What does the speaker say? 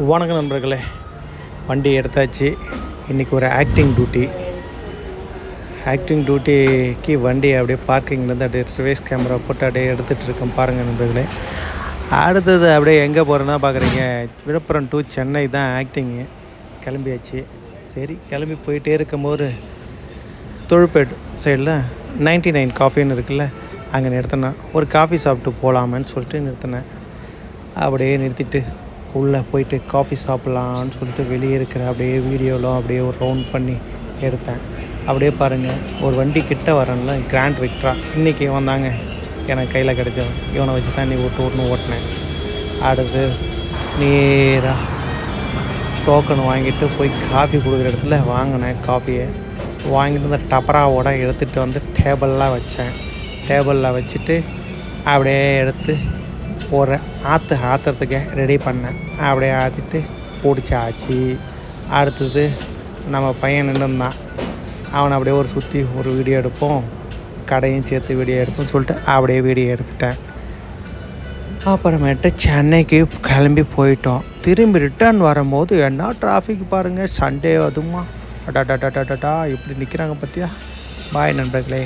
வணக்கம் நண்பர்களே, வண்டி எடுத்தாச்சு. இன்றைக்கி ஒரு ஆக்டிங் டியூட்டிக்கு வண்டி அப்படியே பார்க்கிங்லேருந்து அப்படியே ரிவேஸ் கேமரா போட்டு அப்படியே எடுத்துகிட்டு இருக்கேன். பாருங்கள் நண்பர்களே, அடுத்தது அப்படியே எங்கே போகிறேன்னா பார்க்குறீங்க, விழுப்புரம் டு சென்னை தான் ஆக்டிங்கு. கிளம்பியாச்சு. சரி, கிளம்பி போயிட்டே இருக்கும்போது தொழுப்பேட் சைடில் 99 காஃபின்னு இருக்குல்ல, அங்கே நிறுத்தினேன். ஒரு காஃபி சாப்பிட்டு போகலாமேன்னு சொல்லிட்டு நிறுத்தினேன். அப்படியே நிறுத்திட்டு உள்ளே போயிட்டு காஃபி சாப்பிட்லான்னு சொல்லிட்டு வெளியே இருக்கிற அப்படியே வீடியோலாம் அப்படியே ஒரு ரவுண்ட் பண்ணி எடுத்தேன். அப்படியே பாருங்கள், ஒரு வண்டி கிட்ட வரேன்ல, கிராண்ட் விக்ட்ரா. இன்றைக்கி வந்தாங்க எனக்கு கையில் கிடச்சவன். இவனை வச்சு தான் நீ ஓட்டுன்னு ஓட்டினேன். அடுத்து நேராக டோக்கன் வாங்கிட்டு போய் காஃபி கொடுக்குற இடத்துல வாங்கினேன். காஃபியை வாங்கிட்டு இந்த டபராவோட எடுத்துகிட்டு வந்து டேபிளில் வச்சேன். டேபிளில் வச்சுட்டு அப்படியே எடுத்து ஒரு ஆற்றுறதுக்கு ரெடி பண்ணேன். அப்படியே ஆற்றிட்டு பிடிச்சாச்சு. அடுத்தது நம்ம பையன் நின்றுந்தான். அவனை அப்படியே ஒரு சுற்றி ஒரு வீடியோ எடுப்போம், கடையும் சேர்த்து வீடியோ எடுப்போம்னு சொல்லிட்டு அப்படியே வீடியோ எடுத்துட்டேன். அப்புறமேட்டு சென்னைக்கு கிளம்பி போயிட்டோம். திரும்பி ரிட்டர்ன் வரும்போது என்ன டிராஃபிக் பாருங்கள், சண்டே அதுமா அடாடாடாடாடா இப்படி நிற்கிறாங்க பார்த்தியா. பாய் நண்பர்களே.